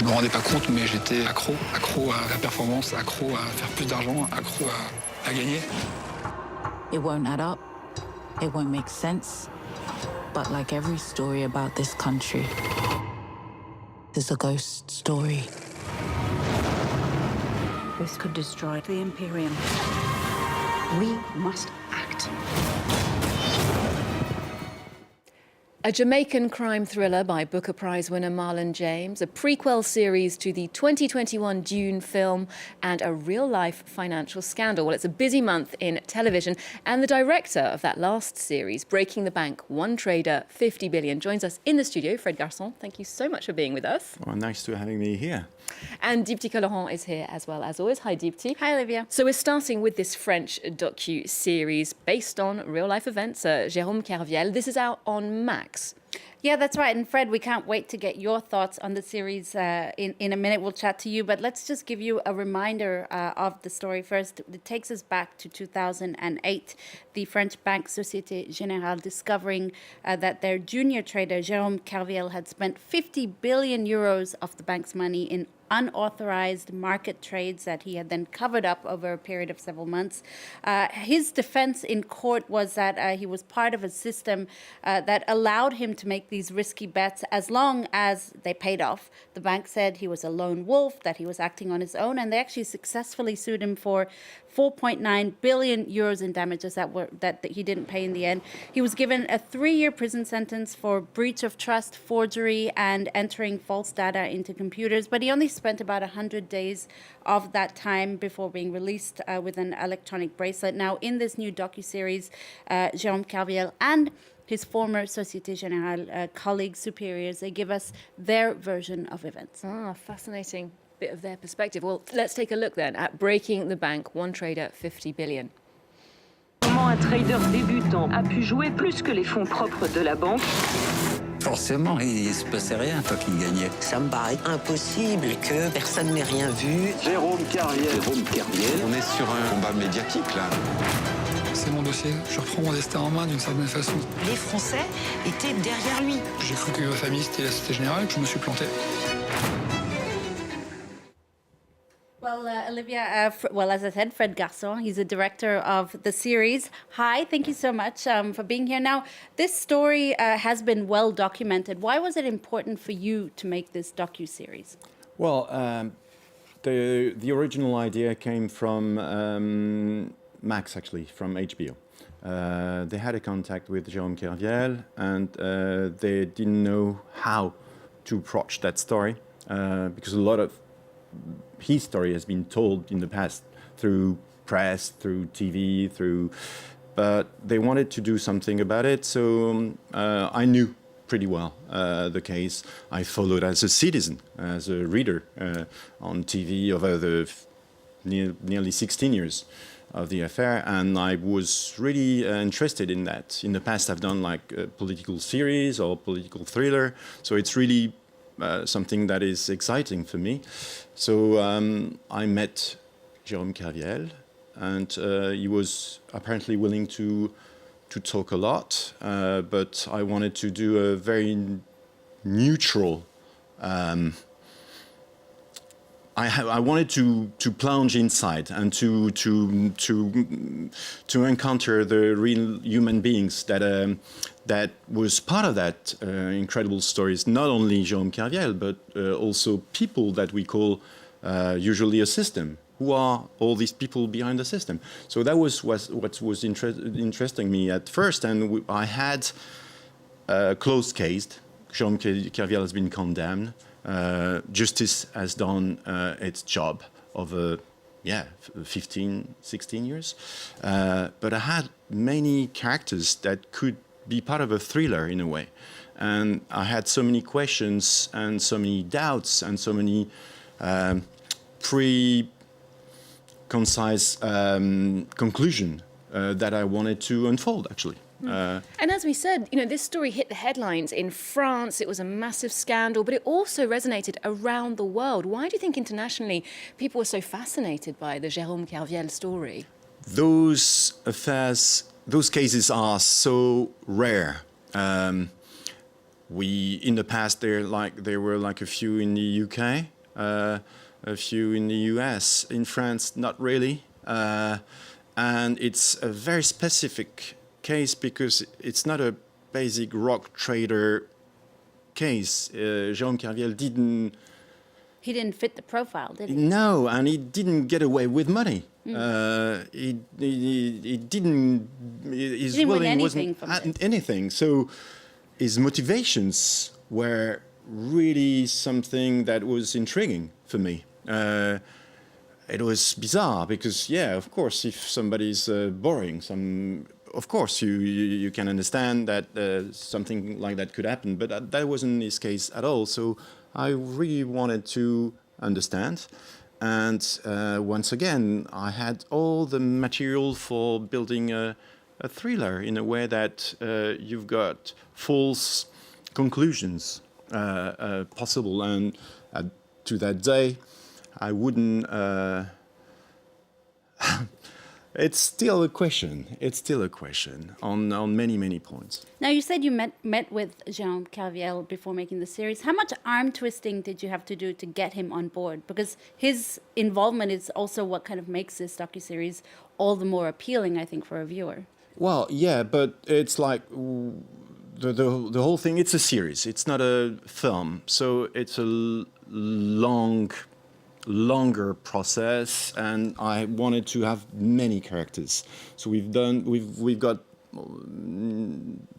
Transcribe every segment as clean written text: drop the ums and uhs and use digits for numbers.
Je me rendais pas compte, mais j'étais accro à la performance, accro à faire plus d'argent, accro à gagner. It won't add up. It won't make sense. But like every story about this country, there's a ghost story. This could destroy the Imperium. We must act. A Jamaican crime thriller by Booker Prize winner Marlon James, a prequel series to the 2021 Dune film, and a real-life financial scandal. Well, it's a busy month in television, and the director of that last series, Breaking the Bank, One Trader, 50 Billion, joins us in the studio. Fred Garson, thank you so much for being with us. Well, nice to having me here. And Dheepthika Laurent is here as well, as always. Hi, Dheepthi. Hi, Olivia. So we're starting with this French docu-series based on real-life events. Jerôme Kerviel. This is out on Max. Yeah, that's right. And Fred, we can't wait to get your thoughts on the series in a minute. We'll chat to you, but let's just give you a reminder of the story first. It takes us back to 2008. The French bank Société Générale discovering that their junior trader, Jerôme Kerviel, had spent 50 billion euros of the bank's money in unauthorized market trades that he had then covered up over a period of several months. His defense in court was that he was part of a system that allowed him to make these risky bets as long as they paid off. The bank said he was a lone wolf, that he was acting on his own, and they actually successfully sued him for 4.9 billion euros in damages that he didn't pay in the end. He was given a 3-year prison sentence for breach of trust, forgery, and entering false data into computers, but he only spent about 100 days of that time before being released with an electronic bracelet. Now, in this new docuseries, Jerôme Kerviel and his former Société Générale colleagues, superiors, they give us their version of events. Ah, fascinating bit of their perspective. Well, let's take a look then at Breaking the Bank, One Trader, 50 Billion. Comment un trader débutant a pu jouer plus que les fonds propres de la banque? Forcément, il se passait rien toi qui gagnais. Ça me paraît impossible que personne n'ait rien vu. Jérôme Kerviel. On est sur un combat médiatique là. C'est mon dossier, je reprends mon destin en main d'une certaine façon. Les Français étaient derrière lui. J'ai cru que ma famille c'était la Société Générale, que je me suis planté. Well, Olivia, as I said, Fred Garson, he's a director of the series. Hi, thank you so much for being here. Now, this story has been well documented. Why was it important for you to make this docu-series? Well, the original idea came from Max, actually, from HBO. They had a contact with Jerôme Kerviel, and they didn't know how to approach that story because a lot of his story has been told in the past through press, through TV, but they wanted to do something about it. So I knew pretty well the case. I followed as a citizen, as a reader on TV over the nearly 16 years of the affair, and I was really interested in that. In the past, I've done like a political series or political thriller, so it's really something that is exciting for me. So I met Jerôme Kerviel, and he was apparently willing to talk a lot, but I wanted to do a very neutral. I wanted to plunge inside and to encounter the real human beings that was part of that incredible stories. Not only Jerôme Kerviel, but also people that we call usually a system. Who are all these people behind the system? So that was what was interesting me at first, and I had a closed case. Jerôme Kerviel has been condemned. Justice has done its job over 15, 16 years. But I had many characters that could be part of a thriller in a way. And I had so many questions and so many doubts and so many concise conclusion that I wanted to unfold, actually. And as we said, this story hit the headlines in France. It was a massive scandal, but it also resonated around the world. Why do you think internationally people were so fascinated by the Jerôme Kerviel story? Those cases are so rare. in the past, there were like a few in the UK, a few in the US. In France, not really. And it's a very specific case because it's not a basic rock trader case. Jerôme Kerviel didn't... He didn't fit the profile, did he? No, and he didn't get away with money. He didn't... His didn't win willing anything wasn't from it. anything. So his motivations were really something that was intriguing for me. It was bizarre because, yeah, of course, if somebody's borrowing of course, you can understand that something like that could happen, but that wasn't his case at all. So I really wanted to understand. And once again, I had all the material for building a thriller in a way that you've got false conclusions possible. And to that day, I wouldn't... It's still a question. It's still a question on many, many points. Now, you said you met with Jerôme Kerviel before making the series. How much arm twisting did you have to do to get him on board? Because his involvement is also what kind of makes this docuseries all the more appealing, I think, for a viewer. Well, yeah, but it's like the whole thing. It's a series. It's not a film, so it's a longer process, and I wanted to have many characters. So we've got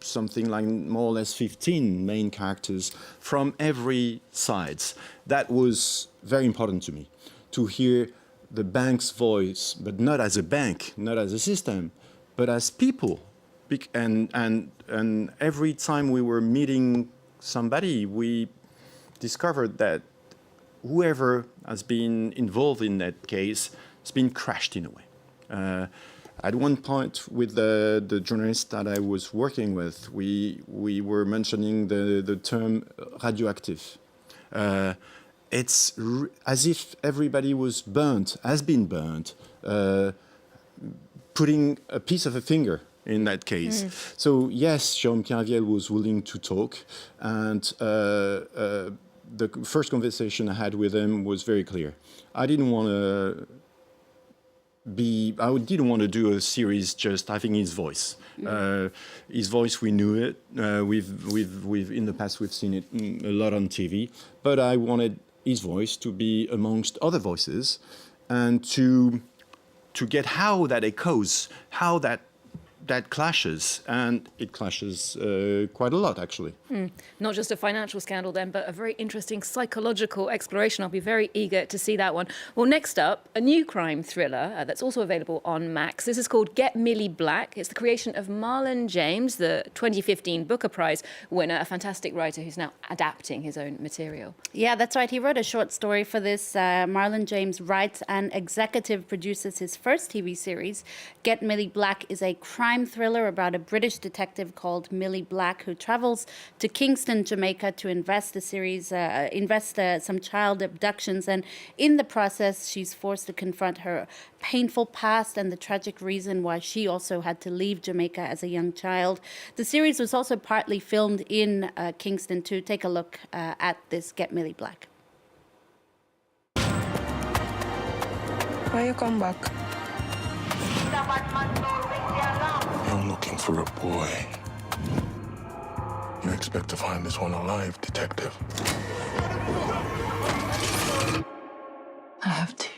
something like more or less 15 main characters from every side. That was very important to me, to hear the bank's voice, but not as a bank, not as a system, but as people. And every time we were meeting somebody, we discovered that whoever has been involved in that case has been crushed in a way. At one point, with the journalist that I was working with, we were mentioning the term radioactive. It's as if everybody has been burnt, putting a piece of a finger in that case. So yes, Jerôme Kerviel was willing to talk, and the first conversation I had with him was very clear. I didn't want to do a series just having his voice. His voice, we knew it. We've in the past we've seen it a lot on TV. But I wanted his voice to be amongst other voices, and to get how that echoes, how that clashes, and it clashes quite a lot, actually. Not just a financial scandal then, but a very interesting psychological exploration. I'll be very eager to see that one. Well, next up, a new crime thriller that's also available on Max. This is called Get Millie Black. It's the creation of Marlon James, the 2015 Booker Prize winner, a fantastic writer who's now adapting his own material. Yeah, that's right. He wrote a short story for this. Marlon James writes and executive produces his first TV series. Get Millie Black is a crime thriller about a British detective called Millie Black who travels to Kingston, Jamaica to invest some child abductions, and in the process she's forced to confront her painful past and the tragic reason why she also had to leave Jamaica as a young child. The series was also partly filmed in Kingston too. Take a look at this Get Millie Black. Why you come back? I'm looking for a boy. You expect to find this one alive, detective? I have to.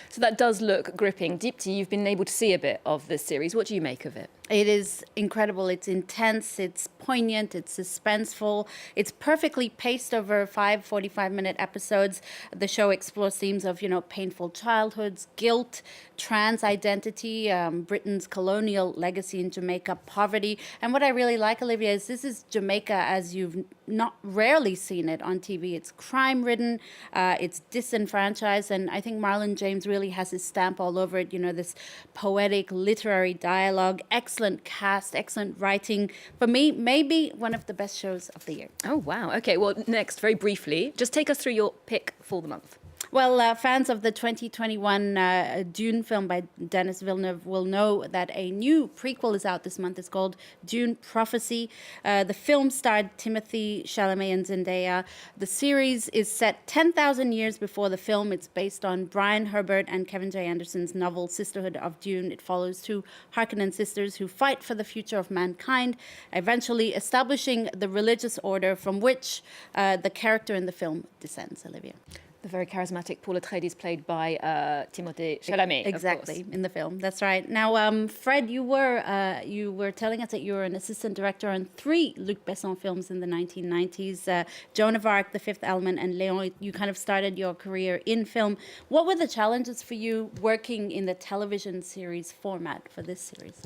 So that does look gripping. Dheepthika, you've been able to see a bit of this series. What do you make of it? It is incredible. It's intense, it's poignant, it's suspenseful. It's perfectly paced over 5 45-minute episodes. The show explores themes of, painful childhoods, guilt, trans identity, Britain's colonial legacy in Jamaica, poverty. And what I really like, Olivia, is this is Jamaica as you've not rarely seen it on TV. It's crime-ridden, it's disenfranchised, and I think Marlon James really has his stamp all over it. This poetic, literary dialogue, excellent cast, excellent writing. For me, maybe one of the best shows of the year. Oh, wow. Okay, well, next, very briefly, just take us through your pick for the month. Well, fans of the 2021 Dune film by Denis Villeneuve will know that a new prequel is out this month. It's called Dune Prophecy. The film starred Timothée Chalamet and Zendaya. The series is set 10,000 years before the film. It's based on Brian Herbert and Kevin J. Anderson's novel Sisterhood of Dune. It follows two Harkonnen sisters who fight for the future of mankind, eventually establishing the religious order from which the character in the film descends. Olivia. The very charismatic Paul Atreides, played by Timothée Chalamet. Exactly, in the film. That's right. Now, Fred, you were telling us that you were an assistant director on 3 Luc Besson films in the 1990s. Joan of Arc, The Fifth Element, and Léon. You kind of started your career in film. What were the challenges for you working in the television series format for this series?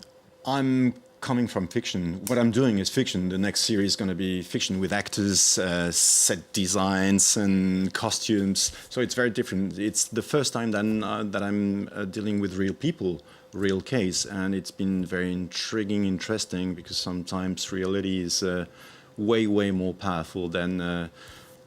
I'm coming from fiction. What I'm doing is fiction. The next series is going to be fiction with actors, set designs and costumes. So it's very different. It's the first time that I'm dealing with real people, real case. And it's been very intriguing, interesting, because sometimes reality is way, way more powerful than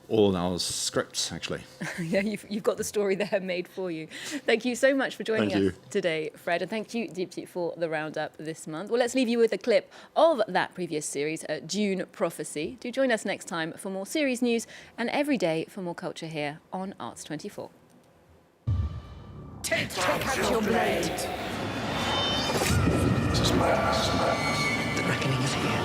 all our scripts, actually. Yeah, you've got the story there made for you. Thank you so much for joining us today, Fred. And thank you, Dheepthika, for the roundup this month. Well, let's leave you with a clip of that previous series, Dune Prophecy. Do join us next time for more series news and every day for more culture here on Arts 24. Take out your blade. This is madness. The reckoning is here.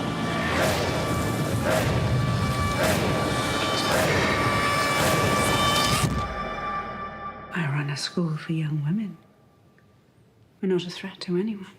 I run a school for young women. We're not a threat to anyone.